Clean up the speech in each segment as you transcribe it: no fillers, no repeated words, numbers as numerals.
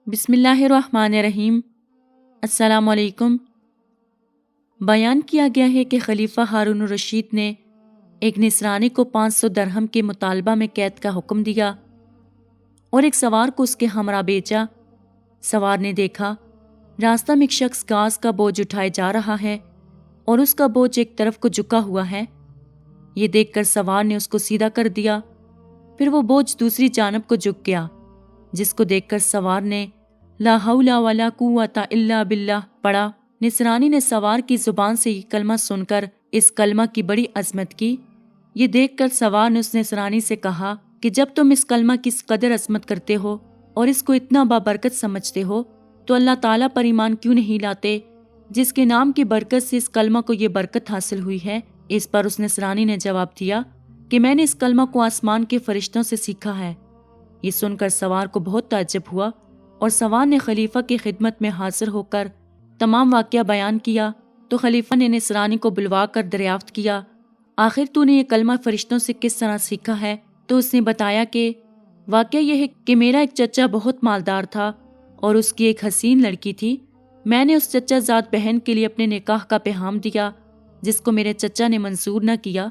بسم اللہ الرحمن الرحیم۔ السلام علیکم۔ بیان کیا گیا ہے کہ خلیفہ ہارون الرشید نے ایک نصرانی کو 500 درہم کے مطالبہ میں قید کا حکم دیا اور ایک سوار کو اس کے ہمراہ بھیجا۔ سوار نے دیکھا راستہ میں ایک شخص گھاس کا بوجھ اٹھائے جا رہا ہے اور اس کا بوجھ ایک طرف کو جھکا ہوا ہے۔ یہ دیکھ کر سوار نے اس کو سیدھا کر دیا، پھر وہ بوجھ دوسری جانب کو جھک گیا، جس کو دیکھ کر سوار نے لا حول ولا قوت الا باللہ پڑھا۔ نصرانی نے سوار کی زبان سے یہ کلمہ سن کر اس کلمہ کی بڑی عظمت کی۔ یہ دیکھ کر سوار نے اس نصرانی سے کہا کہ جب تم اس کلمہ کی اس قدر عظمت کرتے ہو اور اس کو اتنا بابرکت سمجھتے ہو تو اللہ تعالیٰ پر ایمان کیوں نہیں لاتے، جس کے نام کی برکت سے اس کلمہ کو یہ برکت حاصل ہوئی ہے۔ اس پر اس نصرانی نے جواب دیا کہ میں نے اس کلمہ کو آسمان کے فرشتوں سے سیکھا ہے۔ یہ سن کر سوار کو بہت تعجب ہوا اور سوار نے خلیفہ کی خدمت میں حاضر ہو کر تمام واقعہ بیان کیا تو خلیفہ نے نصرانی کو بلوا کر دریافت کیا، آخر تو نے یہ کلمہ فرشتوں سے کس طرح سیکھا ہے؟ تو اس نے بتایا کہ واقعہ یہ ہے کہ میرا ایک چچا بہت مالدار تھا اور اس کی ایک حسین لڑکی تھی۔ میں نے اس چچا زاد بہن کے لیے اپنے نکاح کا پیغام دیا، جس کو میرے چچا نے منظور نہ کیا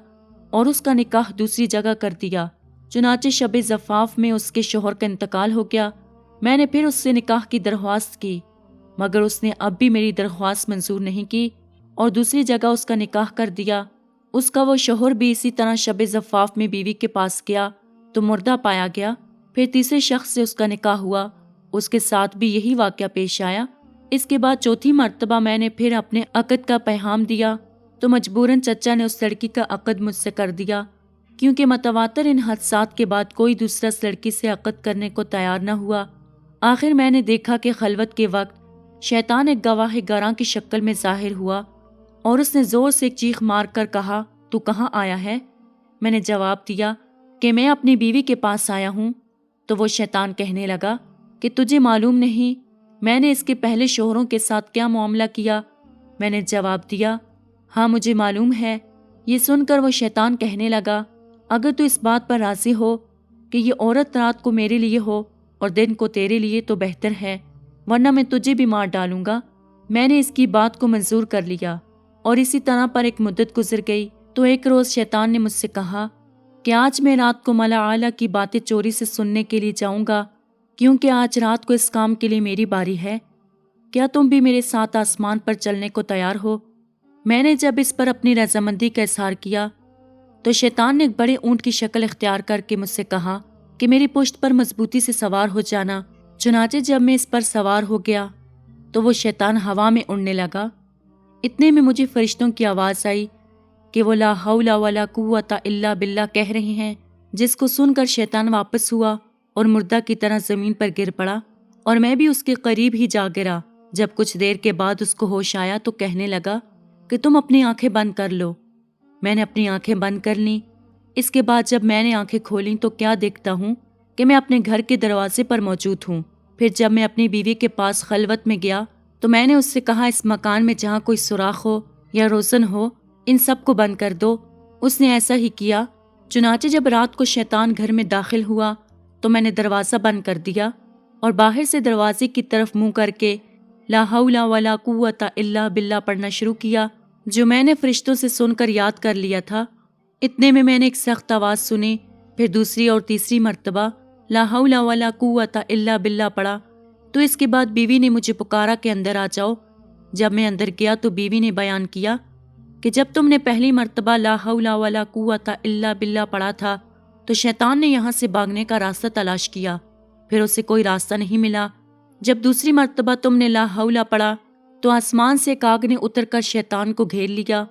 اور اس کا نکاح دوسری جگہ کر دیا۔ چنانچہ شب زفاف میں اس کے شوہر کا انتقال ہو گیا۔ میں نے پھر اس سے نکاح کی درخواست کی، مگر اس نے اب بھی میری درخواست منظور نہیں کی اور دوسری جگہ اس کا نکاح کر دیا۔ اس کا وہ شوہر بھی اسی طرح شب زفاف میں بیوی کے پاس گیا تو مردہ پایا گیا۔ پھر تیسرے شخص سے اس کا نکاح ہوا، اس کے ساتھ بھی یہی واقعہ پیش آیا۔ اس کے بعد چوتھی مرتبہ میں نے پھر اپنے عقد کا پیغام دیا تو مجبوراً چچا نے اس لڑکی کا عقد مجھ سے کر دیا، کیونکہ متواتر ان حادثات کے بعد کوئی دوسرا اس لڑکی سے عقد کرنے کو تیار نہ ہوا۔ آخر میں نے دیکھا کہ خلوت کے وقت شیطان ایک گواہ گراں کی شکل میں ظاہر ہوا اور اس نے زور سے ایک چیخ مار کر کہا، تو کہاں آیا ہے؟ میں نے جواب دیا کہ میں اپنی بیوی کے پاس آیا ہوں۔ تو وہ شیطان کہنے لگا کہ تجھے معلوم نہیں میں نے اس کے پہلے شوہروں کے ساتھ کیا معاملہ کیا؟ میں نے جواب دیا ہاں مجھے معلوم ہے۔ یہ سن کر وہ شیطان کہنے لگا اگر تو اس بات پر راضی ہو کہ یہ عورت رات کو میرے لیے ہو اور دن کو تیرے لیے تو بہتر ہے، ورنہ میں تجھے بھی مار ڈالوں گا۔ میں نے اس کی بات کو منظور کر لیا اور اسی طرح پر ایک مدت گزر گئی تو ایک روز شیطان نے مجھ سے کہا کہ آج میں رات کو ملا اعلیٰ کی باتیں چوری سے سننے کے لیے جاؤں گا، کیونکہ آج رات کو اس کام کے لیے میری باری ہے۔ کیا تم بھی میرے ساتھ آسمان پر چلنے کو تیار ہو؟ میں نے جب اس پر اپنی رضامندی کا اظہار کیا تو شیطان نے ایک بڑے اونٹ کی شکل اختیار کر کے مجھ سے کہا کہ میری پشت پر مضبوطی سے سوار ہو جانا۔ چنانچہ جب میں اس پر سوار ہو گیا تو وہ شیطان ہوا میں اڑنے لگا۔ اتنے میں مجھے فرشتوں کی آواز آئی کہ وہ لا حول ولا قوت الا باللہ کہہ رہے ہیں، جس کو سن کر شیطان واپس ہوا اور مردہ کی طرح زمین پر گر پڑا اور میں بھی اس کے قریب ہی جا گرا۔ جب کچھ دیر کے بعد اس کو ہوش آیا تو کہنے لگا کہ تم اپنی آنکھیں بند کر لو۔ میں نے اپنی آنکھیں بند کر لیں۔ اس کے بعد جب میں نے آنکھیں کھولیں تو کیا دیکھتا ہوں کہ میں اپنے گھر کے دروازے پر موجود ہوں۔ پھر جب میں اپنی بیوی کے پاس خلوت میں گیا تو میں نے اس سے کہا اس مکان میں جہاں کوئی سوراخ ہو یا روشن ہو ان سب کو بند کر دو۔ اس نے ایسا ہی کیا۔ چنانچہ جب رات کو شیطان گھر میں داخل ہوا تو میں نے دروازہ بند کر دیا اور باہر سے دروازے کی طرف منہ کر کے لا حول ولا قوت الا باللہ پڑھنا شروع کیا، جو میں نے فرشتوں سے سن کر یاد کر لیا تھا۔ اتنے میں نے ایک سخت آواز سنی، پھر دوسری اور تیسری مرتبہ لا حول ولا قوت الا باللہ پڑھا تو اس کے بعد بیوی نے مجھے پکارا کہ اندر آ جاؤ۔ جب میں اندر گیا تو بیوی نے بیان کیا کہ جب تم نے پہلی مرتبہ لا حول ولا قوت الا باللہ پڑھا تھا تو شیطان نے یہاں سے بھاگنے کا راستہ تلاش کیا، پھر اسے کوئی راستہ نہیں ملا۔ جب دوسری مرتبہ تم نے لا حول پڑھا تو آسمان سے ایک آگ نے اتر کر شیطان کو گھیر لیا،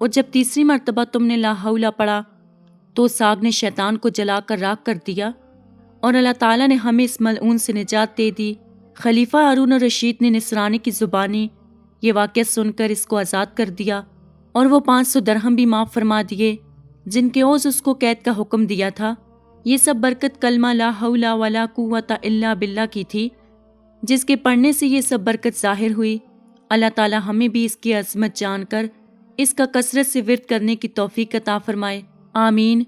اور جب تیسری مرتبہ تم نے لا حول پڑھا تو اس آگ نے شیطان کو جلا کر راکھ کر دیا، اور اللہ تعالیٰ نے ہمیں اس ملعون سے نجات دے دی۔ خلیفہ ہارون الرشید نے نصرانی کی زبانی یہ واقعہ سن کر اس کو آزاد کر دیا اور وہ 500 درہم بھی معاف فرما دیے جن کے عوض اس کو قید کا حکم دیا تھا۔ یہ سب برکت کلمہ لا حول ولا قوت الا باللہ کی تھی، جس کے پڑھنے سے یہ سب برکت ظاہر ہوئی۔ اللہ تعالیٰ ہمیں بھی اس کی عظمت جان کر اس کا کثرت سے ورد کرنے کی توفیق عطا فرمائے، آمین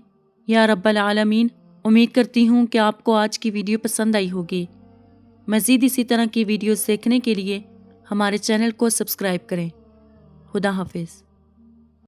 یا رب العالمین۔ امید کرتی ہوں کہ آپ کو آج کی ویڈیو پسند آئی ہوگی۔ مزید اسی طرح کی ویڈیوز دیکھنے کے لیے ہمارے چینل کو سبسکرائب کریں۔ خدا حافظ۔